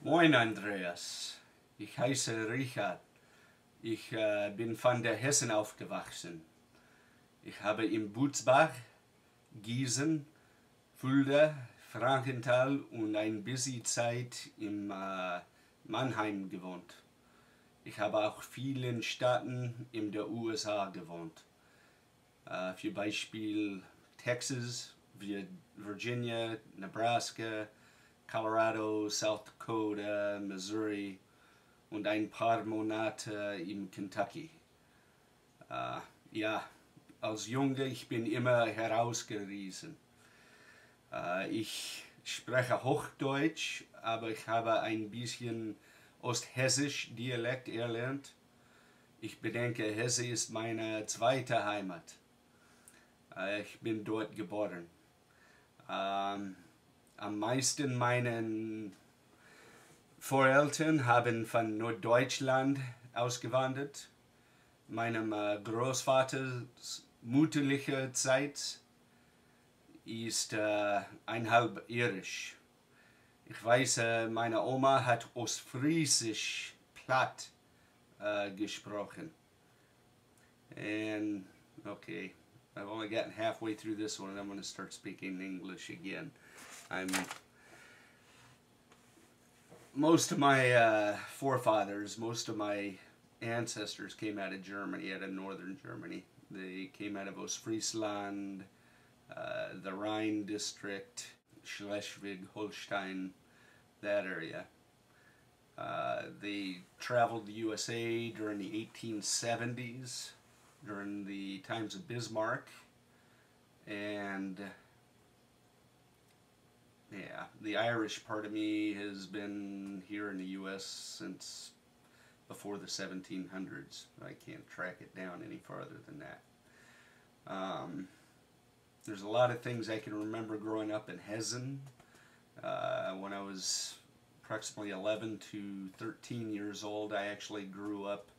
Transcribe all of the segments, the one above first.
Moin Andreas, ich heiße Richard. Ich bin von der Hessen aufgewachsen. Ich habe in Butzbach, Gießen, Fulda, Frankenthal und ein bisschen Zeit in Mannheim gewohnt. Ich habe auch vielen Staaten in der USA gewohnt. Für Beispiel Texas, Virginia, Nebraska, Colorado, South Dakota, Missouri und ein paar Monate in Kentucky. Ja, als Junge, ich bin immer herausgerissen. Ich spreche Hochdeutsch, aber ich habe ein bisschen Osthessisch Dialekt erlernt. Ich bedenke, Hesse ist meine zweite Heimat. Ich bin dort geboren. Am meisten meinen Voreltern haben von Norddeutschland ausgewandert. Meinem Großvaters mütterliche Zeit ist einhalb irisch. Ich weiß, meine Oma hat Ostfriesisch platt gesprochen. And okay, I've only gotten halfway through this one and I'm going to start speaking English again. Most of my forefathers, most of my ancestors came out of Germany, out of northern Germany. They came out of Ostfriesland, the Rhine district, Schleswig-Holstein, that area. They traveled the USA during the 1870s, during the times of Bismarck, and yeah, the Irish part of me has been here in the U.S. since before the 1700s. I can't track it down any farther than that. There's a lot of things I can remember growing up in Hessen. When I was approximately 11 to 13 years old, I actually grew up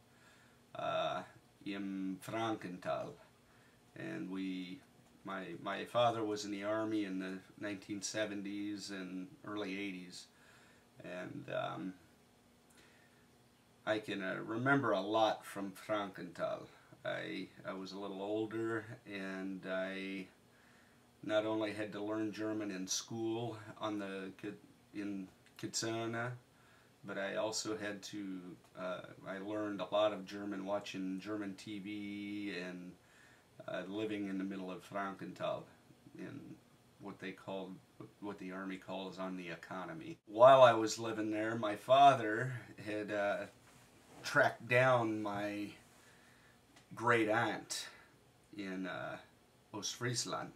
in Frankenthal, and my father was in the Army in the 1970s and early 80s, and I can remember a lot from Frankenthal. I was a little older, and I not only had to learn German in school in Kitzana, but I also had to, I learned a lot of German watching German TV and living in the middle of Frankenthal in what the Army calls on the economy. While I was living there, my father had tracked down my great aunt in Ostfriesland,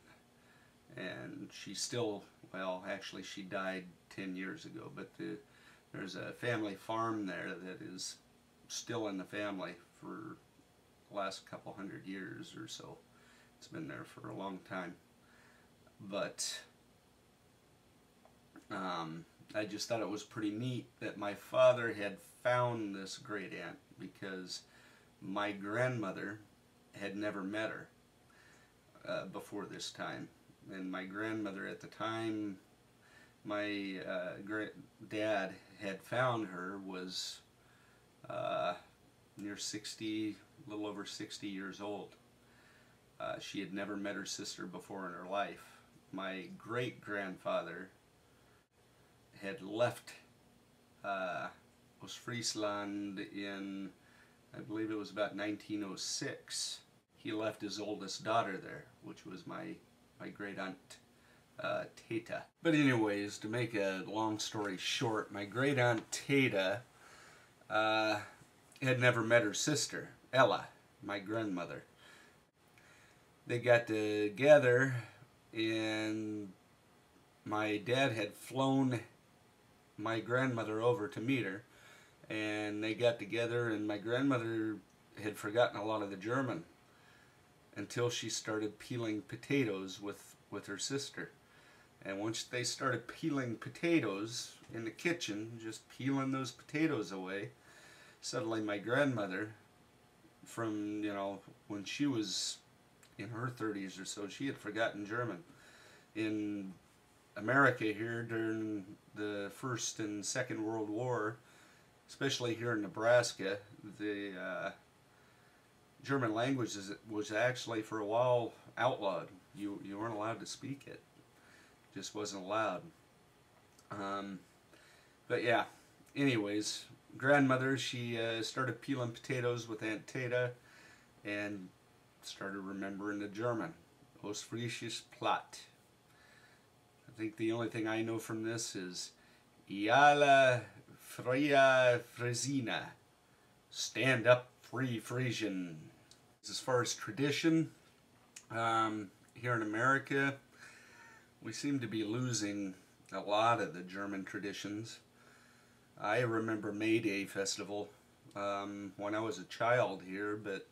and she still, well, actually she died 10 years ago, but there's a family farm there that is still in the family for the last couple hundred years or so. It's been there for a long time. But I just thought it was pretty neat that my father had found this great aunt, because my grandmother had never met her before this time. And my grandmother at the time my dad had found her was near 60, a little over 60 years old. She had never met her sister before in her life. My great-grandfather had left Ostfriesland in, I believe it was about 1906. He left his oldest daughter there, which was my great-aunt Teta. But anyways, to make a long story short, my great-aunt Teta had never met her sister, Ella, my grandmother. They got together, and my dad had flown my grandmother over to meet her, and they got together, and my grandmother had forgotten a lot of the German until she started peeling potatoes with her sister. And once they started peeling potatoes in the kitchen, just peeling those potatoes away, suddenly my grandmother, from, you know, when she was in her 30s or so, she had forgotten German. In America here during the First and Second World War, especially here in Nebraska, the German language was actually for a while outlawed. You weren't allowed to speak it. Just wasn't allowed. But yeah, anyways, grandmother, she started peeling potatoes with Aunt Tata and started remembering the German. Ostfriesisch platt. I think the only thing I know from this is Iala Freya Fresina. Stand up, free Frisian. As far as tradition, here in America, we seem to be losing a lot of the German traditions. I remember May Day Festival when I was a child here, but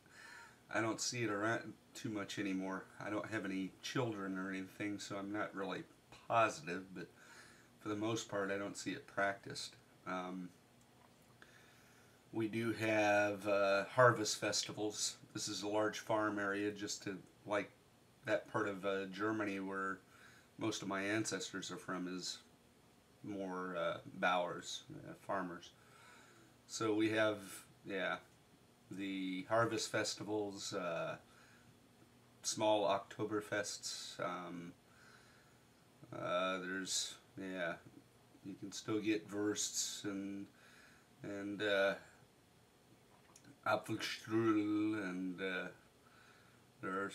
I don't see it around too much anymore. I don't have any children or anything, so I'm not really positive, but for the most part I don't see it practiced. We do have harvest festivals. This is a large farm area just to like that part of Germany where most of my ancestors are from is more bowers, farmers. So we have, yeah, the harvest festivals, small Oktoberfests. There's, yeah, you can still get Wursts and Apfelstrudel, and there are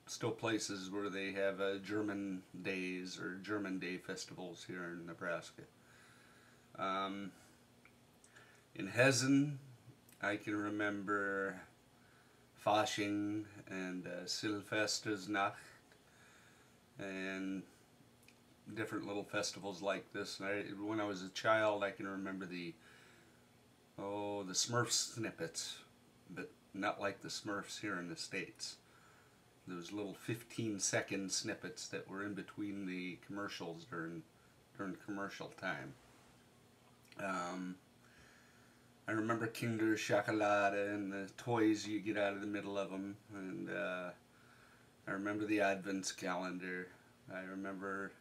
still places where they have German days or German day festivals here in Nebraska. In Hessen, I can remember Fasching and Silvestersnacht and different little festivals like this. And when I was a child, I can remember the Smurf snippets, but not like the Smurfs here in the States. Those little 15-second snippets that were in between the commercials during commercial time. I remember Kinder Schokolade and the toys you get out of the middle of them, and I remember the Advent calendar. I remember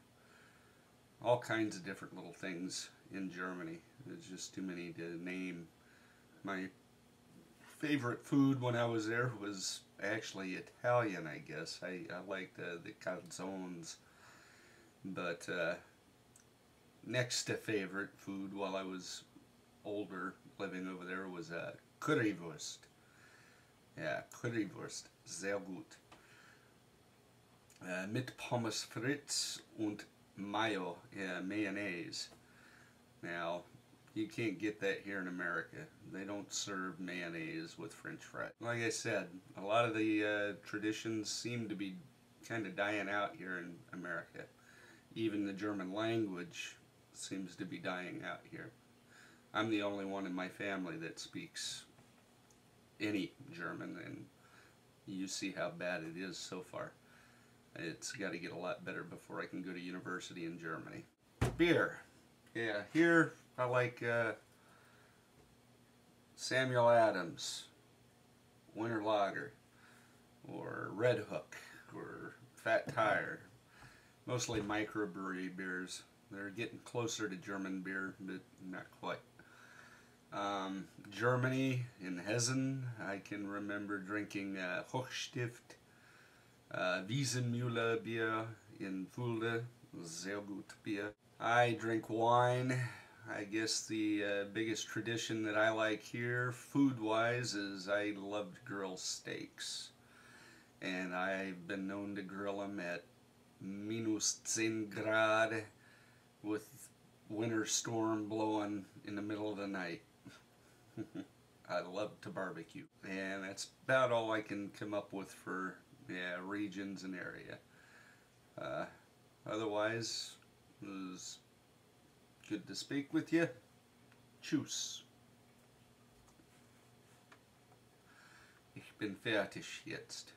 all kinds of different little things in Germany. There's just too many to name. My favorite food when I was there was actually Italian, I guess. I liked the calzones. But next to favorite food while I was older living over there was Currywurst. Yeah, Currywurst. Sehr gut. Mit Pommes frites und Mayo, yeah, mayonnaise. Now, you can't get that here in America. They don't serve mayonnaise with French fries. Like I said, a lot of the traditions seem to be kind of dying out here in America. Even the German language seems to be dying out here. I'm the only one in my family that speaks any German, and you see how bad it is so far. It's got to get a lot better before I can go to university in Germany. Beer. Yeah, here I like Samuel Adams, Winter Lager, or Red Hook, or Fat Tire. Mostly microbrewery beers. They're getting closer to German beer, but not quite. Germany, in Hessen, I can remember drinking Hochstift, Wiesenmüller beer in Fulda, sehr gut beer. I drink wine. I guess the biggest tradition that I like here, food-wise, is I love to grill steaks. And I've been known to grill them at -10 grad with winter storm blowing in the middle of the night. I love to barbecue. And that's about all I can come up with for, yeah, regions and area. Otherwise, it was good to speak with you. Tschüss. Ich bin fertig jetzt.